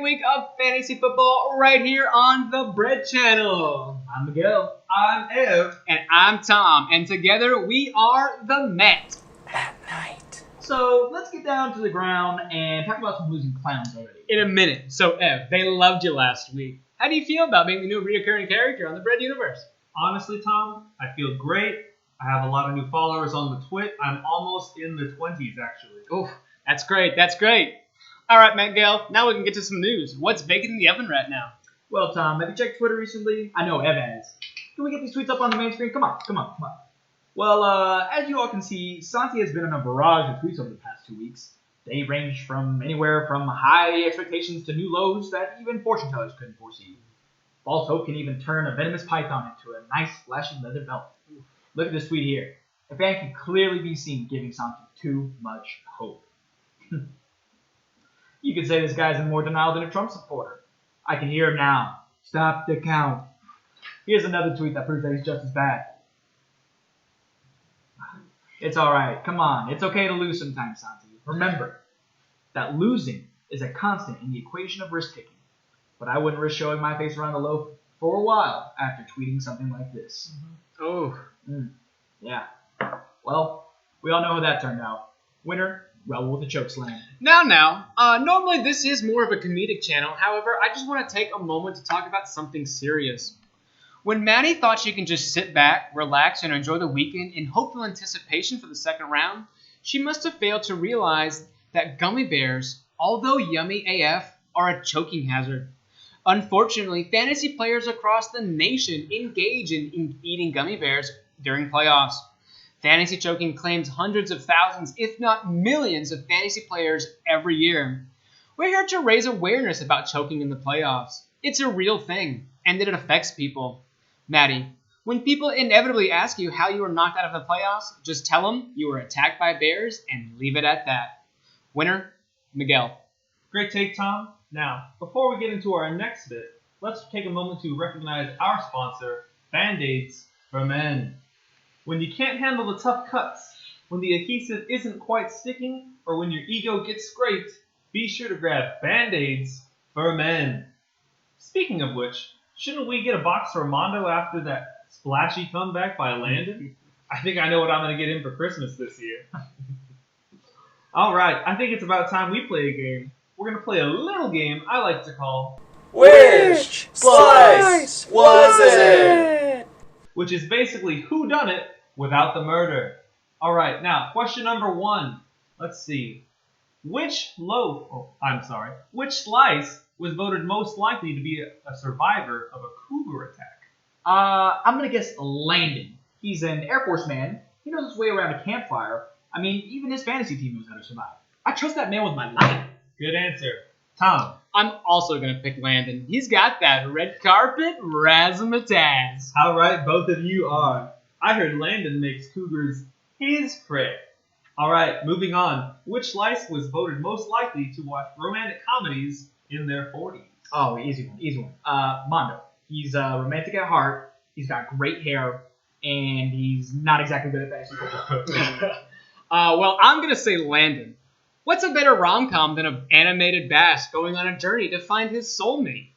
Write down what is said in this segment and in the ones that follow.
week of fantasy football right here on the Bread Channel. I'm Miguel. I'm Ev. And I'm Tom. And together we are the Met. At night. So let's get down to the ground and talk about some losing clowns already. In a minute. So Ev, they loved you last week. How do you feel about being the new reoccurring character on the Bread universe? Honestly, Tom, I feel great. I have a lot of new followers on the Twit. I'm almost in the 20s, actually. Oof, that's great. That's great. All right, Miguel, now we can get to some news. What's baking in the oven right now? Well, Tom, have you checked Twitter recently? I know Ev has. Can we get these tweets up on the main screen? Come on. Well, as you all can see, Santi has been in a barrage of tweets over the past 2 weeks. They range from anywhere from high expectations to new lows that even fortune tellers couldn't foresee. False hope can even turn a venomous python into a nice, flashy leather belt. Look at this tweet here. A fan can clearly be seen giving Santi too much hope. You could say this guy's in more denial than a Trump supporter. I can hear him now. Stop the count. Here's another tweet that proves that he's just as bad. It's alright. Come on. It's okay to lose sometimes, Santi. Remember that losing is a constant in the equation of risk-taking. But I wouldn't risk showing my face around the loaf for a while after tweeting something like this. Oh. Yeah. Well, we all know how that turned out. Winner, Raul with a chokeslam. Now, normally this is more of a comedic channel. However, I just want to take a moment to talk about something serious. When Maddie thought she can just sit back, relax, and enjoy the weekend in hopeful anticipation for the second round, she must have failed to realize that gummy bears, although yummy AF, are a choking hazard. Unfortunately, fantasy players across the nation engage in eating gummy bears during playoffs. Fantasy choking claims hundreds of thousands, if not millions, of fantasy players every year. We're here to raise awareness about choking in the playoffs. It's a real thing, and that it affects people. Maddie, when people inevitably ask you how you were knocked out of the playoffs, just tell them you were attacked by bears and leave it at that. Winner, Miguel. Great take, Tom. Now, before we get into our next bit, let's take a moment to recognize our sponsor, Band-Aids for Men. When you can't handle the tough cuts, when the adhesive isn't quite sticking, or when your ego gets scraped, be sure to grab Band-Aids for Men. Speaking of which, shouldn't we get a box for Armando after that splashy comeback by Landon? I think I know what I'm going to get him for Christmas this year. Alright, I think it's about time we play a game. We're going to play a little game I like to call Which slice was it? Which is basically who done it without the murder. Alright, now question number 1. Let's see. Which slice was voted most likely to be a survivor of a cougar attack? I'm going to guess Landon. He's an Air Force man. He knows his way around a campfire. I mean, even his fantasy team knows how to survive. I trust that man with my life. Good answer. Tom. I'm also going to pick Landon. He's got that red carpet razzmatazz. How right both of you are. I heard Landon makes cougars his prey. Alright, moving on. Which slice was voted most likely to watch romantic comedies in their 40s? Oh, easy one. Mondo. He's romantic at heart. He's got great hair. And he's not exactly good at fantasy football. Well, I'm going to say Landon. What's a better rom-com than an animated bass going on a journey to find his soulmate?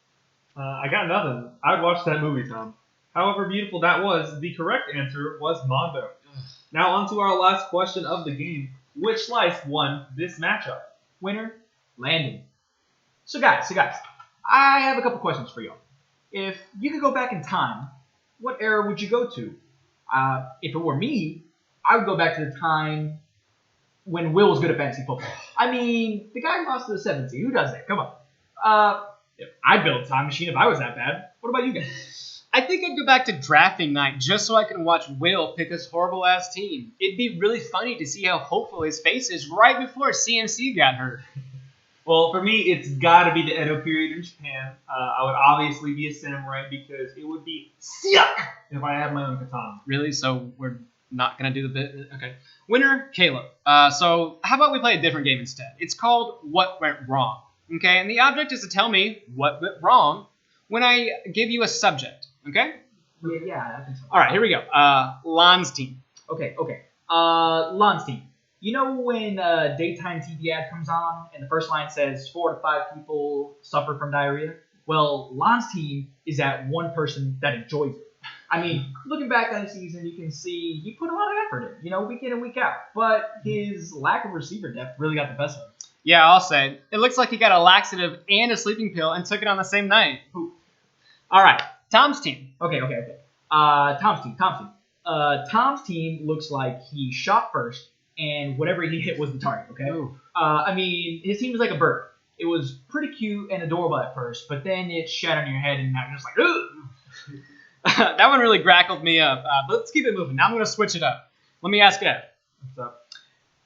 I got nothing. I would watch that movie, Tom. However beautiful that was, the correct answer was Mondo. Now on to our last question of the game. Which slice won this matchup? Winner, Landon. So guys, I have a couple questions for y'all. If you could go back in time, what era would you go to? If it were me, I would go back to the time when Will was good at fantasy football. I mean, the guy lost to the 7th seed. Who does that? Come on. I'd build a time machine if I was that bad. What about you guys? I think I'd go back to drafting night just so I can watch Will pick his horrible-ass team. It'd be really funny to see how hopeful his face is right before CMC got hurt. Well, for me, it's got to be the Edo period in Japan. I would obviously be a samurai because it would be sick if I had my own katana. Really? So we're not going to do the bit? Okay. Winner, Caleb. So how about we play a different game instead? It's called What Went Wrong. Okay? And the object is to tell me what went wrong when I give you a subject. Okay? Yeah, I think so. All right, here we go. Lon's team. Okay. Lon's team. You know when daytime TV ad comes on and the first line says 4 to 5 people suffer from diarrhea? Well, Lon's team is that one person that enjoys it. I mean, looking back on the season, you can see he put a lot of effort in, week in and week out. But his lack of receiver depth really got the best of him. Yeah, I'll say. It looks like he got a laxative and a sleeping pill and took it on the same night. Who? All right, Tom's team. Okay. Tom's team. Tom's team looks like he shot first, and whatever he hit was the target, okay? I mean, his team is like a bird. It was pretty cute and adorable at first, but then it shat on your head, and now you're just like, ugh! That one really grackled me up. But let's keep it moving. Now I'm going to switch it up. Let me ask Ed. What's up?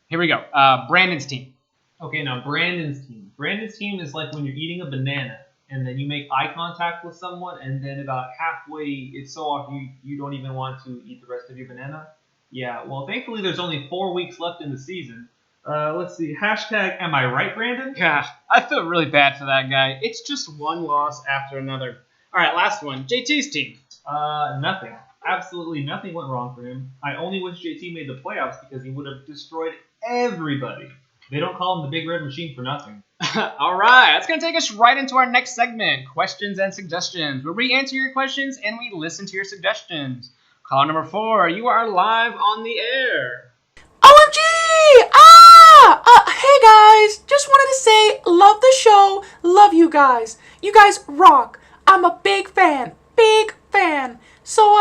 Here we go. Brandon's team. Okay, now Brandon's team. Brandon's team is like when you're eating a banana and then you make eye contact with someone and then about halfway it's so off you don't even want to eat the rest of your banana. Yeah, well, thankfully there's only 4 weeks left in the season. Let's see. Hashtag am I right, Brandon? Gosh, I feel really bad for that guy. It's just one loss after another. All right, last one. JT's team. Nothing. Absolutely nothing went wrong for him. I only wish JT made the playoffs because he would have destroyed everybody. They don't call him the Big Red Machine for nothing. All right, that's going to take us right into our next segment, questions and suggestions, where we answer your questions and we listen to your suggestions. Call number 4, you are live on the air. OMG! Hey guys, just wanted to say, love the show, love you guys. You guys rock. I'm a big fan. So,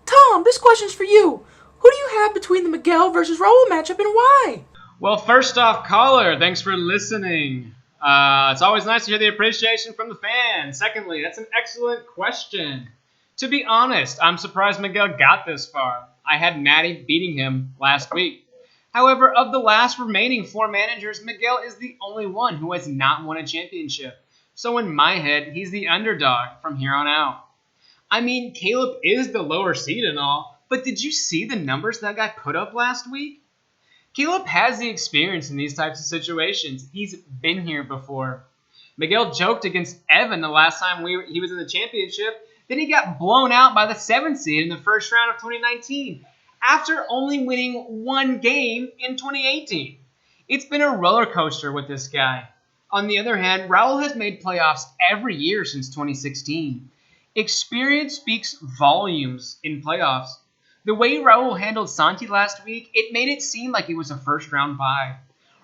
Tom, this question's for you. Who do you have between the Miguel versus Raul matchup and why? Well, first off, caller, thanks for listening. It's always nice to hear the appreciation from the fans. Secondly, that's an excellent question. To be honest, I'm surprised Miguel got this far. I had Matty beating him last week. However, of the last remaining 4 managers, Miguel is the only one who has not won a championship. So in my head, he's the underdog from here on out. I mean, Caleb is the lower seed and all, but did you see the numbers that guy put up last week? Caleb has the experience in these types of situations. He's been here before. Miguel joked against Evan the last time he was in the championship. Then he got blown out by the 7th seed in the first round of 2019 after only winning 1 game in 2018. It's been a roller coaster with this guy. On the other hand, Raul has made playoffs every year since 2016. Experience speaks volumes in playoffs. The way Raul handled Santi last week, it made it seem like he was a first-round bye.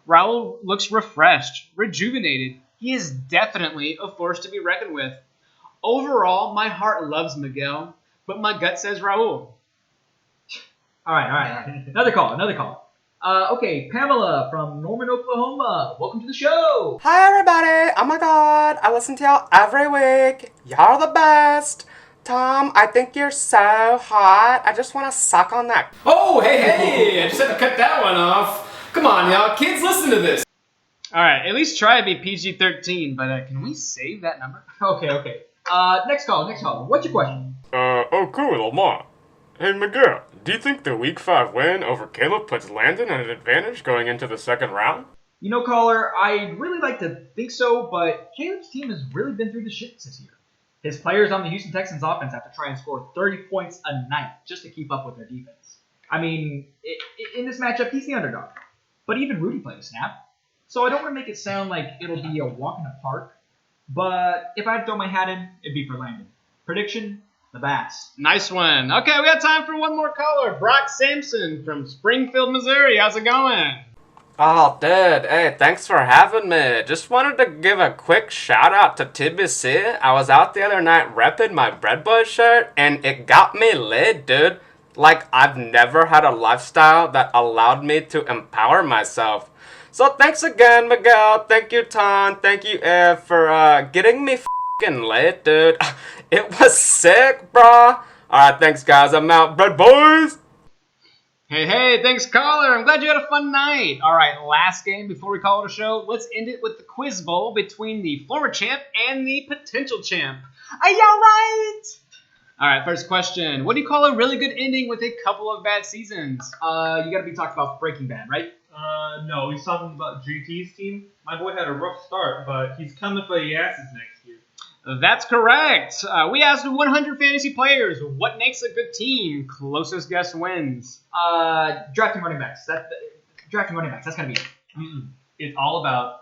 Raul looks refreshed, rejuvenated. He is definitely a force to be reckoned with. Overall, my heart loves Miguel, but my gut says Raul. All right. Another call. Okay, Pamela from Norman, Oklahoma. Welcome to the show. Hi everybody! Oh my god, I listen to y'all every week. Y'all are the best. Tom, I think you're so hot. I just want to suck on that. Oh, hey, I just had to cut that one off. Come on, y'all. Kids, listen to this. All right, at least try to be PG-13, but can we save that number? Okay. Next call. What's your question? Cool, Lamar. Hey, Miguel, do you think the Week 5 win over Caleb puts Landon at an advantage going into the second round? You know, caller, I'd really like to think so, but Caleb's team has really been through the shits this year. His players on the Houston Texans offense have to try and score 30 points a night just to keep up with their defense. I mean, in this matchup, he's the underdog. But even Rudy played a snap. So I don't want to make it sound like it'll be a walk in the park. But if I had to throw my hat in, it'd be for Landon. Prediction, the Bass. Nice one. Okay, we got time for one more caller. Brock Sampson from Springfield, Missouri. How's it going? Oh, dude, hey, thanks for having me. Just wanted to give a quick shout out to TBC. I was out the other night repping my Bread Boy shirt, and it got me laid, dude. Like, I've never had a lifestyle that allowed me to empower myself. So thanks again, Miguel. Thank you, Tom. Thank you, Ed, for getting me f***ing laid, dude. It was sick, bro. Alright, thanks, guys. I'm out. Bread Boys! Hey, thanks, caller. I'm glad you had a fun night. All right, last game before we call it a show. Let's end it with the quiz bowl between the former champ and the potential champ. Are y'all right? All right, first question. What do you call a really good ending with a couple of bad seasons? You gotta be talking about Breaking Bad, right? No, he's talking about JT's team. My boy had a rough start, but he's coming for the asses next year. That's correct. We asked 100 fantasy players, what makes a good team? Closest guess wins. Drafting running backs. drafting running backs. That's gotta be it. It's all about.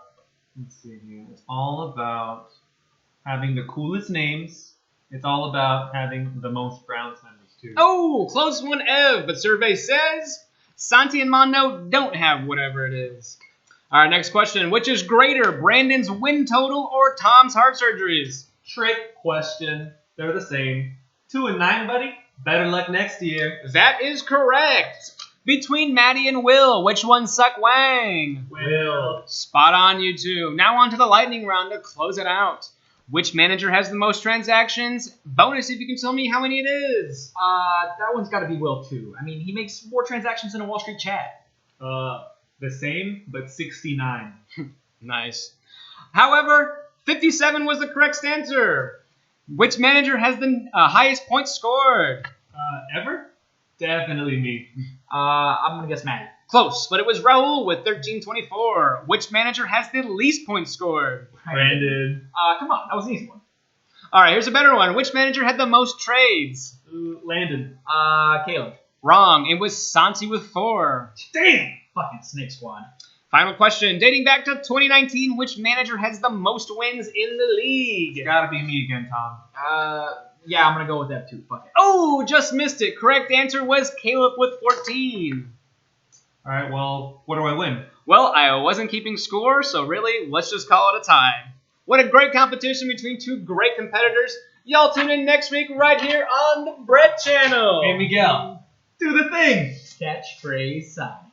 Let's see here. It's all about having the coolest names. It's all about having the most Browns members too. Oh, close one, Ev. But survey says Santi and Mondo don't have whatever it is. All right, next question. Which is greater, Brandon's win total or Tom's heart surgeries? Trick question. They're the same. 2-9, buddy. Better luck next year. That is correct. Between Maddie and Will, which one suck wang? Will. Spot on, you two. Now on to the lightning round to close it out. Which manager has the most transactions? Bonus if you can tell me how many it is. That one's gotta be Will too. I mean, he makes more transactions than a Wall Street chat. The same, but 69. Nice. However, 57 was the correct answer. Which manager has the highest points scored? Ever? Definitely me. I'm gonna guess Maddie. Close, but it was Raul with 1324. Which manager has the least points scored? Brandon. Come on, that was an easy one. All right, here's a better one. Which manager had the most trades? Landon. Caleb. Wrong. It was Santi with 4. Damn! Fucking Snake Squad. Final question. Dating back to 2019, which manager has the most wins in the league? It's gotta be me again, Tom. Yeah, I'm gonna go with that too. Fuck it. Oh, just missed it. Correct answer was Caleb with 14. Alright, well, what do I win? Well, I wasn't keeping score, so really, let's just call it a tie. What a great competition between two great competitors. Y'all tune in next week right here on the Brett channel. Hey, Miguel, do the thing! Catchphrase sign.